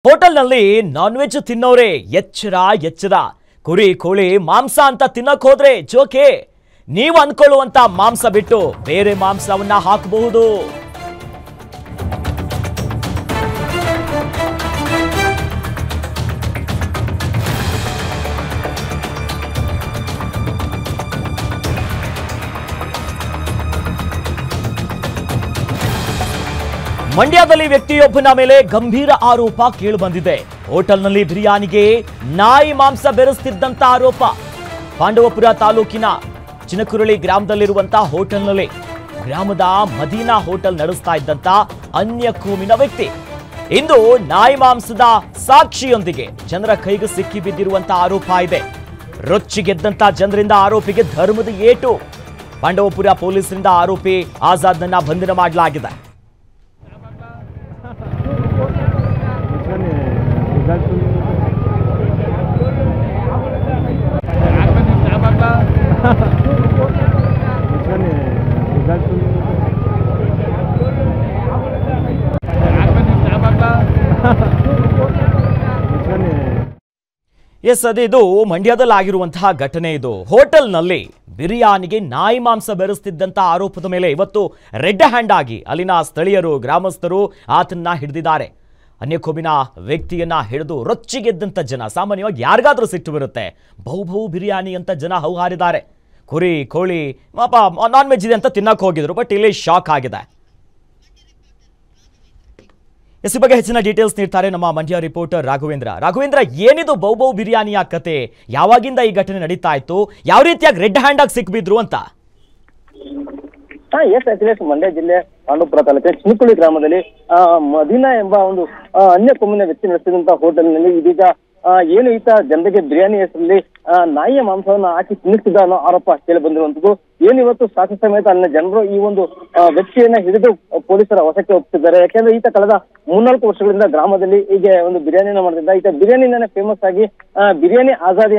ಹೋಟೆಲ್ನಲ್ಲಿ non veg ತಿನ್ನೋರೆ ಎಚ್ಚರ ಕುರಿ ಕೋಳಿ ಮಾಂಸ ಅಂತ ತಿನ್ನಕ್ ಹೋದ್ರೆ ಜೋಕೆ ನೀವು ಅನ್ಕೊಳ್ಳುವಂತ ಮಾಂಸ ಬಿಟ್ಟು ಬೇರೆ ಮಾಂಸವನ್ನ ಹಾಕಬಹುದು. ಮಂಡ್ಯದಲ್ಲಿ ವ್ಯಕ್ತಿಯೊಬ್ಬನ ಮೇಲೆ ಗಂಭೀರ ಆರೋಪ ಕೇಳಿಬಂದಿದೆ. ಹೋಟೆಲ್ನಲ್ಲಿ ಬಿರಿಯಾನಿಗೆ ನಾಯಿ ಮಾಂಸ ಬೆರೆಸ್ತಿದ್ದಂತ ಆರೋಪ. ಪಾಂಡವಪುರ ತಾಲೂಕಿನ ಚಿನಕುರಳಿ ಗ್ರಾಮದಲ್ಲಿರುವಂತಹ ಹೋಟೆಲ್ನಲ್ಲಿ ಗ್ರಾಮದ ಮದೀನಾ ಹೋಟೆಲ್ ನಡೆಸ್ತಾ ಇದ್ದಂತ ಅನ್ಯ ಕೋಮಿನ ವ್ಯಕ್ತಿ ಇಂದು ನಾಯಿ ಮಾಂಸದ ಸಾಕ್ಷಿಯೊಂದಿಗೆ ಜನರ ಕೈಗೆ ಸಿಕ್ಕಿ ಬಿದ್ದಿರುವಂತಹ ಆರೋಪ ಇದೆ. ರೊಚ್ಚಿಗೆದ್ದಂತ ಜನರಿಂದ ಆರೋಪಿಗೆ ಧರ್ಮದ ಏಟು. ಪಾಂಡವಪುರ ಪೊಲೀಸರಿಂದ ಆರೋಪಿ ಆಜಾದ್ನನ್ನ ಬಂಧನ ಮಾಡಲಾಗಿದೆ. ಎಸ್, ಇದು ಮಂಡ್ಯದಲ್ಲಿ ಆಗಿರುವಂತಹ ಘಟನೆ. ಇದು ಹೋಟೆಲ್ನಲ್ಲಿ ಬಿರಿಯಾನಿಗೆ ನಾಯಿ ಮಾಂಸ ಬೆರೆಸ್ತಿದ್ದಂತ ಆರೋಪದ ಮೇಲೆ ಇವತ್ತು ರೆಡ್ ಹ್ಯಾಂಡ್ ಆಗಿ ಅಲ್ಲಿನ ಸ್ಥಳೀಯರು ಗ್ರಾಮಸ್ಥರು ಆತನ್ನ ಹಿಡಿದಿದ್ದಾರೆ. ಅನ್ಯಕೋಮಿನ ವ್ಯಕ್ತಿಯನ್ನ ಹಿಡಿದು ರೊಚ್ಚಿಗೆದ್ದಂತ ಜನ, ಸಾಮಾನ್ಯವಾಗಿ ಯಾರಿಗಾದ್ರೂ ಸಿಟ್ಟು ಬರುತ್ತೆ, ಬಹು ಬಿರಿಯಾನಿ ಅಂತ ಜನ ಹೌಹಾರಿದ್ದಾರೆ. ಕುರಿ ಕೋಳಿ ನಾನ್ ವೆಜ್ ಇದೆ ಅಂತ ತಿನ್ನಕ್ ಹೋಗಿದ್ರು, ಬಟ್ ಇಲ್ಲಿ ಶಾಕ್ ಆಗಿದೆ. ಈ ಬಗ್ಗೆ ಹೆಚ್ಚಿನ ಡೀಟೇಲ್ಸ್ ನೀಡ್ತಾರೆ ನಮ್ಮ ಮಂಡ್ಯ ರಿಪೋರ್ಟರ್ ರಾಘವೇಂದ್ರ. ಏನಿದು ಬಹು ಬಿರಿಯಾನಿಯ ಕತೆ? ಯಾವಾಗಿಂದ ಈ ಘಟನೆ ನಡೀತಾ ಇತ್ತು? ಯಾವ ರೀತಿಯಾಗಿ ರೆಡ್ ಹ್ಯಾಂಡ್ ಆಗಿ ಸಿಕ್ಬಿದ್ರು ಅಂತ? ಎಸ್, ಮಂಡ್ಯ ಜಿಲ್ಲೆ ಪಾಂಡವಪುರ ತಾಲೂಕಿನ ಚಿನಕುಳಿ ಗ್ರಾಮದಲ್ಲಿ ಮದೀನಾ ಎಂಬ ಒಂದು ಅನ್ಯ ಕೋಮಿನ ವ್ಯಕ್ತಿ ನಡೆಸಿದಂತಹ ಹೋಟೆಲ್ನಲ್ಲಿ ಇದೀಗ ಏನು ಈತ ಜನರಿಗೆ ಬಿರಿಯಾನಿ ಹೆಸರಲ್ಲಿ ನಾಯಿಯ ಮಾಂಸವನ್ನು ಹಾಕಿ ತಿನ್ನಿಸಿದ ಅನ್ನೋ ಆರೋಪ ಕೇಳಿ ಬಂದಿರುವಂತದ್ದು. ಏನಿವತ್ತು ಸಾಕು ಸಮೇತ ಅಲ್ಲಿನ ಜನರು ಈ ಒಂದು ವ್ಯಕ್ತಿಯನ್ನ ಹಿಡಿದು ಪೊಲೀಸರ ವಶಕ್ಕೆ ಒಪ್ಪಿಸಿದ್ದಾರೆ. ಯಾಕೆಂದ್ರೆ ಈತ ಕಳೆದ 3-4 ವರ್ಷಗಳಿಂದ ಗ್ರಾಮದಲ್ಲಿ ಹೀಗೆ ಒಂದು ಬಿರಿಯಾನಿನ ಮಾಡ್ತಿದ್ದ. ಈತ ಬಿರಿಯಾನಿನೇ ಫೇಮಸ್ ಆಗಿ ಬಿರಿಯಾನಿ ಆಜಾದ್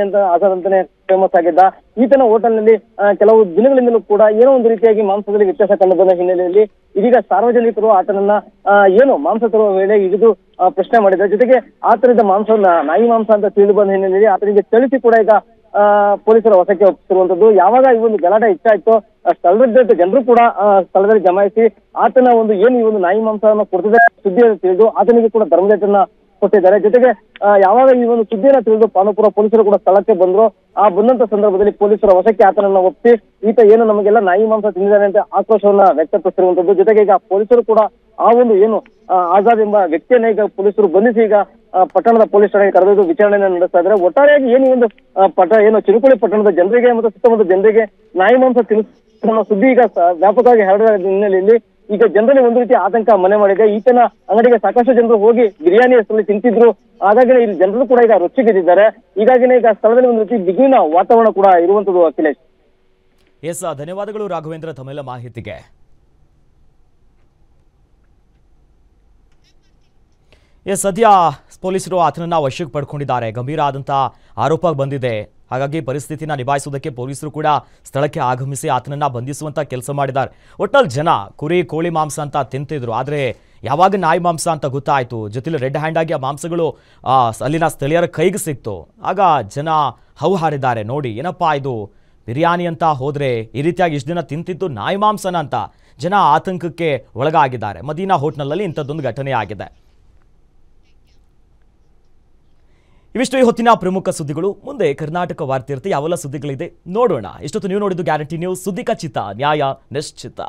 ಅಂತಾನೆ ಫೇಮಸ್ ಆಗಿದ್ದ. ಈತನ ಹೋಟೆಲ್ನಲ್ಲಿ ಕೆಲವು ದಿನಗಳಿಂದಲೂ ಕೂಡ ಏನೋ ಒಂದು ರೀತಿಯಾಗಿ ಮಾಂಸದಲ್ಲಿ ವ್ಯತ್ಯಾಸ ಕಂಡು ಬಂದ ಹಿನ್ನೆಲೆಯಲ್ಲಿ ಇದೀಗ ಸಾರ್ವಜನಿಕರು ಆತನನ್ನ ಏನು ಮಾಂಸ ತರುವ ವೇಳೆ ಹಿಡಿದು ಪ್ರಶ್ನೆ ಮಾಡಿದ್ದಾರೆ. ಜೊತೆಗೆ ಆತನಿಂದ ಮಾಂಸವನ್ನ ನಾಯಿ ಮಾಂಸ ಅಂತ ತಿಳಿದು ಬಂದ ಹಿನ್ನೆಲೆಯಲ್ಲಿ ಆತನಿಗೆ ತಿಳಿಸಿ ಕೂಡ ಈಗ ಪೊಲೀಸರ ವಶಕ್ಕೆ ಒಪ್ಪಿಸಿರುವಂತದ್ದು. ಯಾವಾಗ ಈ ಒಂದು ಗಲಾಟೆ ಹೆಚ್ಚಾಯ್ತು, ಸ್ಥಳದ ಜನರು ಕೂಡ ಸ್ಥಳದಲ್ಲಿ ಜಮಾಯಿಸಿ ಆತನ ಒಂದು ಏನು ಈ ಒಂದು ನಾಯಿ ಮಾಂಸವನ್ನು ಕೊಡ್ತಿದೆ ಸುದ್ದಿಯನ್ನು ತಿಳಿದು ಆತನಿಗೆ ಕೂಡ ಧರ್ಮದೇಟನ್ನ ಕೊಟ್ಟಿದ್ದಾರೆ. ಜೊತೆಗೆ ಯಾವಾಗ ಈ ಒಂದು ಸುದ್ದಿಯನ್ನು ತಿಳಿದು ಪಾಂಡವಪುರ ಪೊಲೀಸರು ಕೂಡ ಸ್ಥಳಕ್ಕೆ ಬಂದ್ರು. ಬಂದಂತ ಸಂದರ್ಭದಲ್ಲಿ ಪೊಲೀಸರ ವಶಕ್ಕೆ ಆತನನ್ನ ಒಪ್ಪಿಸಿ ಈತ ಏನು ನಮಗೆಲ್ಲ ನಾಯಿ ಮಾಂಸ ತಿಂದಿದ್ದಾನೆ ಅಂತ ಆಕ್ರೋಶವನ್ನ ವ್ಯಕ್ತಪಡಿಸಿರುವಂತದ್ದು. ಜೊತೆಗೆ ಈಗ ಪೊಲೀಸರು ಕೂಡ ಆ ಒಂದು ಏನು ಆಜಾದ್ ಎಂಬ ವ್ಯಕ್ತಿಯನ್ನ ಈಗ ಪೊಲೀಸರು ಬಂಧಿಸಿ ಈಗ ಪಟ್ಟಣದ ಪೊಲೀಸ್ ಠಾಣೆಗೆ ಕರೆದೊಯ್ದು ವಿಚಾರಣೆಯನ್ನು ನಡೆಸ್ತಾ ಇದ್ದಾರೆ. ಒಟ್ಟಾರೆಯಾಗಿ ಏನು ಒಂದು ಚಿನಕುಳಿ ಪಟ್ಟಣದ ಜನರಿಗೆ ಮತ್ತು ಸುತ್ತಮುತ್ತ ಜನರಿಗೆ ನಾಯಿ ಮಾಂಸ ತಿನ್ನಿಸುವ ಸುದ್ದಿ ಈಗ ವ್ಯಾಪಕವಾಗಿ ಹರಡಿದ ಹಿನ್ನೆಲೆಯಲ್ಲಿ ಈಗ ಜನರಲ್ಲಿ ಒಂದು ರೀತಿ ಆತಂಕ ಮನೆ ಮಾಡಿದೆ. ಈತನ ಅಂಗಡಿಗೆ ಸಾಕಷ್ಟು ಜನರು ಹೋಗಿ ಬಿರಿಯಾನಿ ಹೆಸರಲ್ಲಿ ತಿಂತಿದ್ರು. ಹಾಗಾಗಿ ಇಲ್ಲಿ ಜನರು ಕೂಡ ಈಗ ರೊಚ್ಚಿಗೆದ್ದಿದ್ದಾರೆ. ಹೀಗಾಗಿ ಈಗ ಸ್ಥಳದಲ್ಲಿ ಒಂದು ರೀತಿ ಬಿಗುವಿನ ವಾತಾವರಣ ಕೂಡ ಇರುವಂತದ್ದು. ಅಖಿಲೇಶ್, ಎಸ್, ಧನ್ಯವಾದಗಳು ರಾಘವೇಂದ್ರ ತಮ್ಮೆಲ್ಲ ಮಾಹಿತಿಗೆ. ಸದ್ಯ ಪೊಲೀಸರು ಆತನನ್ನ ವಶಕ್ಕೆ ಪಡ್ಕೊಂಡಿದ್ದಾರೆ. ಗಂಭೀರ ಆದಂಥ ಆರೋಪ ಬಂದಿದೆ. ಹಾಗಾಗಿ ಪರಿಸ್ಥಿತಿನ ನಿಭಾಯಿಸುವುದಕ್ಕೆ ಪೊಲೀಸರು ಕೂಡ ಸ್ಥಳಕ್ಕೆ ಆಗಮಿಸಿ ಆತನನ್ನ ಬಂಧಿಸುವಂತ ಕೆಲಸ ಮಾಡಿದ್ದಾರೆ. ಒಟ್ನಲ್ಲಿ ಜನ ಕುರಿ ಕೋಳಿ ಮಾಂಸ ಅಂತ ತಿಂತಿದ್ರು, ಆದರೆ ಯಾವಾಗ ನಾಯಿ ಮಾಂಸ ಅಂತ ಗೊತ್ತಾಯಿತು, ಜೊತೆಲಿ ರೆಡ್ ಹ್ಯಾಂಡ್ ಆಗಿ ಆ ಮಾಂಸಗಳು ಅಲ್ಲಿನ ಸ್ಥಳೀಯರ ಕೈಗೆ ಸಿಕ್ತು. ಆಗ ಜನ ಹೌಹಾರಿದ್ದಾರೆ. ನೋಡಿ ಏನಪ್ಪಾ ಇದು ಬಿರಿಯಾನಿ ಅಂತ ಹೋದ್ರೆ ಈ ರೀತಿಯಾಗಿ ಇಷ್ಟು ದಿನ ತಿಂತಿದ್ದು ನಾಯಿ ಮಾಂಸನ ಅಂತ ಜನ ಆತಂಕಕ್ಕೆ ಒಳಗಾಗಿದ್ದಾರೆ. ಮದೀನಾ ಹೋಟ್ಲಲ್ಲಿ ಇಂಥದ್ದೊಂದು ಘಟನೆ ಆಗಿದೆ. ಇವಿಷ್ಟು ಈ ಹೊತ್ತಿನ ಪ್ರಮುಖ ಸುದ್ದಿಗಳು. ಮುಂದೆ ಕರ್ನಾಟಕ ವಾರ್ತೆ ಇರುತ್ತೆ. ಯಾವೆಲ್ಲ ಸುದ್ದಿಗಳಿದೆ ನೋಡೋಣ. ಇಷ್ಟೊತ್ತು ನೀವು ನೋಡಿದ್ದು ಗ್ಯಾರಂಟಿ ನ್ಯೂಸ್. ಸುದ್ದಿ ಖಚಿತ, ನ್ಯಾಯ ನಿಶ್ಚಿತ.